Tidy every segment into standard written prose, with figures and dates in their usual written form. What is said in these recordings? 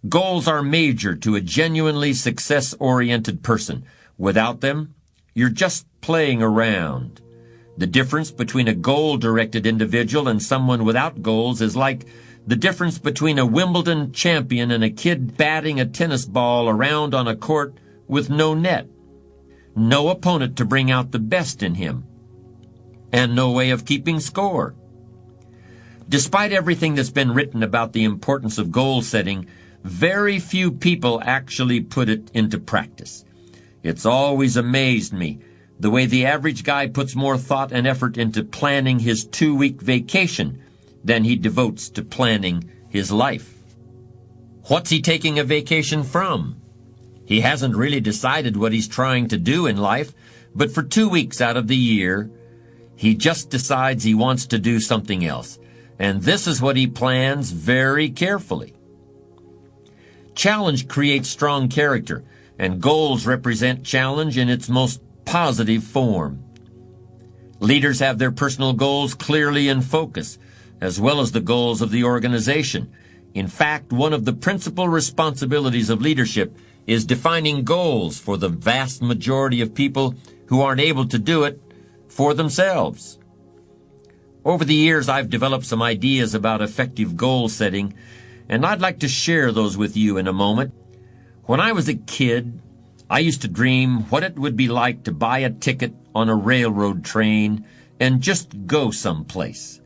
Goals are major to a genuinely success-oriented person. Without them, you're just playing around. The difference between a goal-directed individual and someone without goals is like the difference between a Wimbledon champion and a kid batting a tennis ball around on a court with no net. No opponent to bring out the best in him, and no way of keeping score. Despite everything that's been written about the importance of goal setting, very few people actually put it into practice. It's always amazed me the way the average guy puts more thought and effort into planning his 2-week vacation than he devotes to planning his life. What's he taking a vacation from? He hasn't really decided what he's trying to do in life, but for 2 weeks out of the year, he just decides he wants to do something else. And this is what he plans very carefully. Challenge creates strong character, and goals represent challenge in its most positive form. Leaders have their personal goals clearly in focus, as well as the goals of the organization. In fact, one of the principal responsibilities of leadership is defining goals for the vast majority of people who aren't able to do it for themselves. Over the years, I've developed some ideas about effective goal setting, and I'd like to share those with you in a moment. When I was a kid, I used to dream what it would be like to buy a ticket on a railroad train and just go someplace.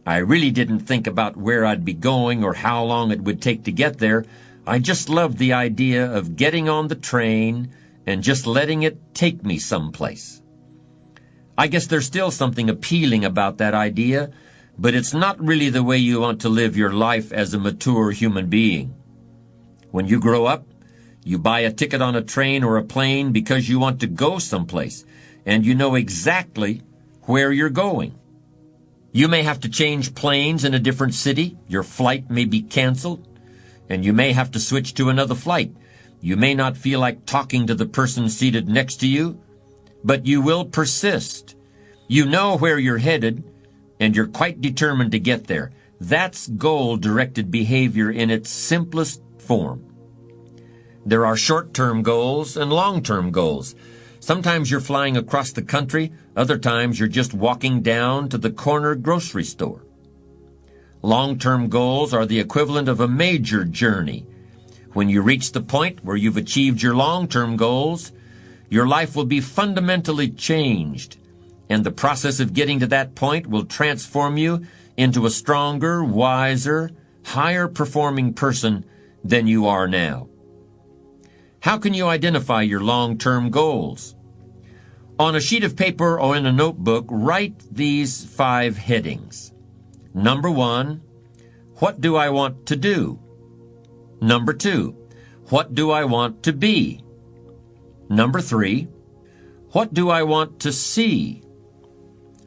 I really didn't think about where I'd be going or how long it would take to get there. I just loved the idea of getting on the train and just letting it take me someplace. I guess there's still something appealing about that idea, but it's not really the way you want to live your life as a mature human being. When you grow up, you buy a ticket on a train or a plane because you want to go someplace, and you know exactly where you're going. You may have to change planes in a different city, your flight may be canceled, and you may have to switch to another flight. You may not feel like talking to the person seated next to you, but you will persist. You know where you're headed, and you're quite determined to get there. That's goal-directed behavior in its simplest form. There are short-term goals and long-term goals. Sometimes you're flying across the country, other times you're just walking down to the corner grocery store. Long-term goals are the equivalent of a major journey. When you reach the point where you've achieved your long-term goals, your life will be fundamentally changed, and the process of getting to that point will transform you into a stronger, wiser, higher-performing person than you are now. How can you identify your long-term goals? On a sheet of paper or in a notebook, write these 5 headings. Number 1, what do I want to do? Number 2, what do I want to be? Number 3, what do I want to see?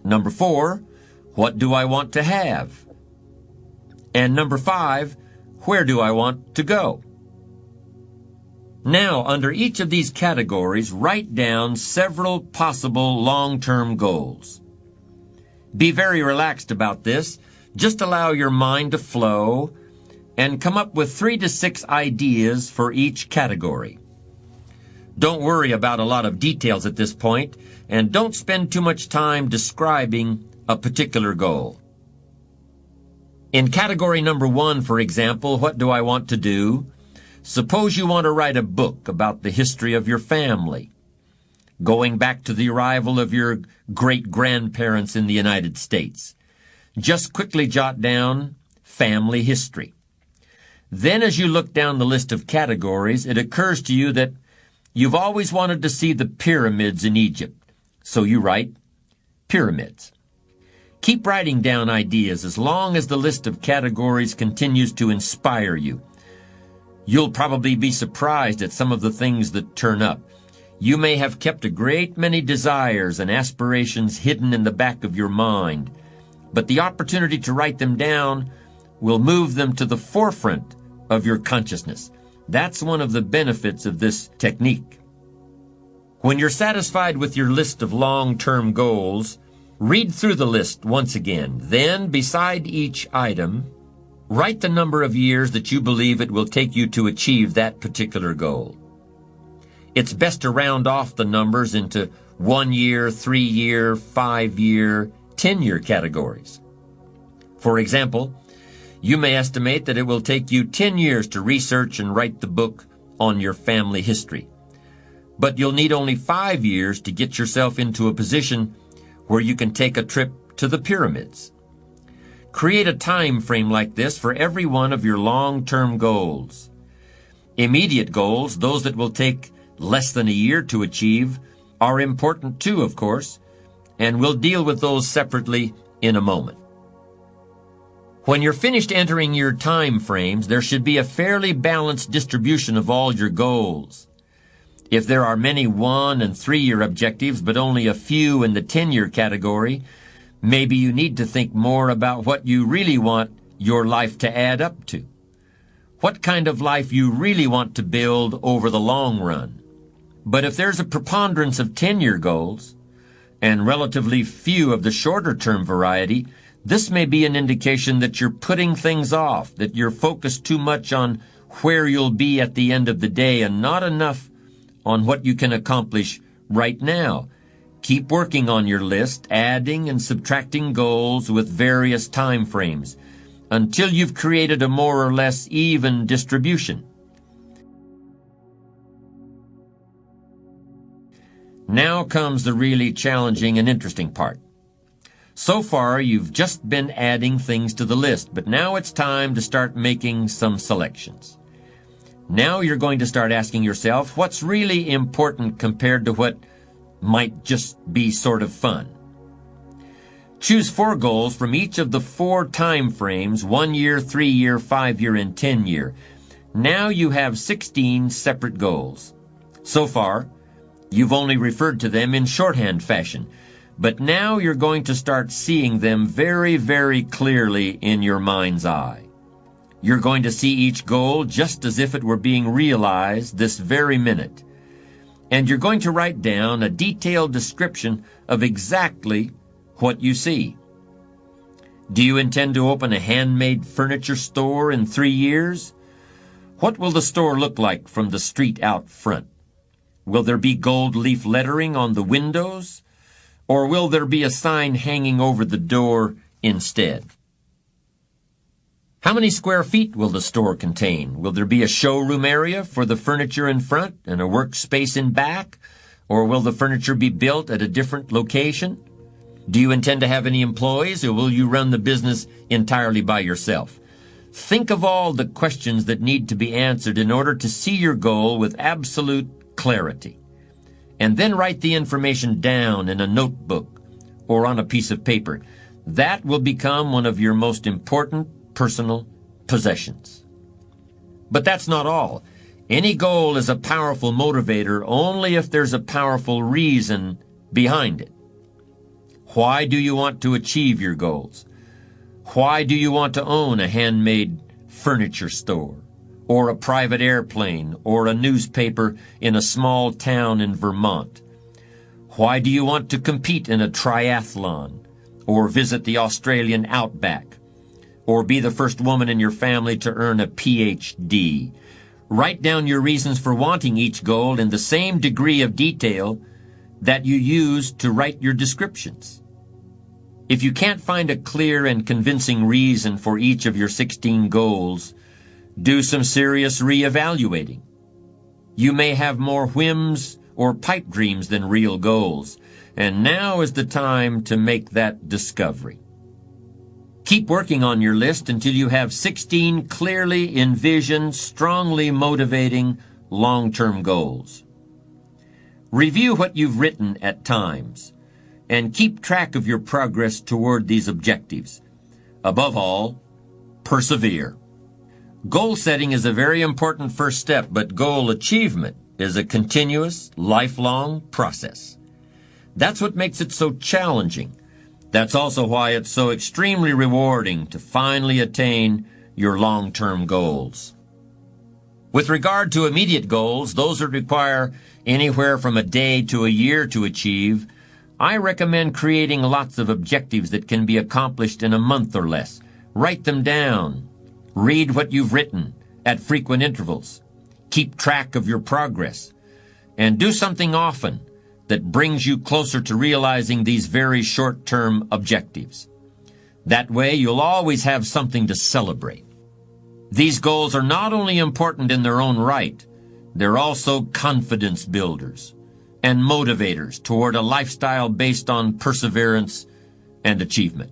Number 4, what do I want to have? And number 5, where do I want to go? Now, under each of these categories, write down several possible long-term goals. Be very relaxed about this. Just allow your mind to flow and come up with 3 to 6 ideas for each category. Don't worry about a lot of details at this point, and don't spend too much time describing a particular goal. In category number 1, for example, what do I want to do? Suppose you want to write a book about the history of your family, going back to the arrival of your great-grandparents in the United States. Just quickly jot down family history. Then as you look down the list of categories, it occurs to you that you've always wanted to see the pyramids in Egypt. So you write pyramids. Keep writing down ideas as long as the list of categories continues to inspire you. You'll probably be surprised at some of the things that turn up. You may have kept a great many desires and aspirations hidden in the back of your mind, but the opportunity to write them down will move them to the forefront of your consciousness. That's one of the benefits of this technique. When you're satisfied with your list of long-term goals, read through the list once again. Then, beside each item, Write the number of years that you believe it will take you to achieve that particular goal. It's best to round off the numbers into 1 year, 3 year, 5 year, 10-year categories. For example, you may estimate that it will take you 10 years to research and write the book on your family history. But you'll need only 5 years to get yourself into a position where you can take a trip to the pyramids. Create a time frame like this for every one of your long-term goals. Immediate goals, those that will take less than a year to achieve, are important too, of course, and we'll deal with those separately in a moment. When you're finished entering your time frames, there should be a fairly balanced distribution of all your goals. If there are many 1- and 3-year objectives, but only a few in the 10-year category, maybe you need to think more about what you really want your life to add up to. What kind of life you really want to build over the long run. But if there's a preponderance of 10-year goals, and relatively few of the shorter-term variety, this may be an indication that you're putting things off, that you're focused too much on where you'll be at the end of the day and not enough on what you can accomplish right now. Keep working on your list, adding and subtracting goals with various time frames until you've created a more or less even distribution. Now comes the really challenging and interesting part. So far, you've just been adding things to the list, but now it's time to start making some selections. Now you're going to start asking yourself, what's really important compared to what might just be sort of fun? Choose 4 goals from each of the 4 time frames, 1 year, 3 year, 5 year, and 10 year. Now you have 16 separate goals. So far, you've only referred to them in shorthand fashion, but now you're going to start seeing them very, very clearly in your mind's eye. You're going to see each goal just as if it were being realized this very minute. And you're going to write down a detailed description of exactly what you see. Do you intend to open a handmade furniture store in 3 years? What will the store look like from the street out front? Will there be gold leaf lettering on the windows? Or will there be a sign hanging over the door instead? How many square feet will the store contain? Will there be a showroom area for the furniture in front and a workspace in back? Or will the furniture be built at a different location? Do you intend to have any employees, or will you run the business entirely by yourself? Think of all the questions that need to be answered in order to see your goal with absolute clarity. And then write the information down in a notebook or on a piece of paper. That will become one of your most important personal possessions. But that's not all. Any goal is a powerful motivator only if there's a powerful reason behind it. Why do you want to achieve your goals? Why do you want to own a handmade furniture store, or a private airplane, or a newspaper in a small town in Vermont? Why do you want to compete in a triathlon, or visit the Australian outback, or be the first woman in your family to earn a PhD? Write down your reasons for wanting each goal in the same degree of detail that you use to write your descriptions. If you can't find a clear and convincing reason for each of your 16 goals, do some serious reevaluating. You may have more whims or pipe dreams than real goals, and now is the time to make that discovery. Keep working on your list until you have 16 clearly envisioned, strongly motivating, long-term goals. Review what you've written at times, and keep track of your progress toward these objectives. Above all, persevere. Goal setting is a very important first step, but goal achievement is a continuous, lifelong process. That's what makes it so challenging. That's also why it's so extremely rewarding to finally attain your long-term goals. With regard to immediate goals, those that require anywhere from a day to a year to achieve, I recommend creating lots of objectives that can be accomplished in a month or less. Write them down. Read what you've written at frequent intervals. Keep track of your progress. And do something often that brings you closer to realizing these very short-term objectives. That way, you'll always have something to celebrate. These goals are not only important in their own right, they're also confidence builders and motivators toward a lifestyle based on perseverance and achievement.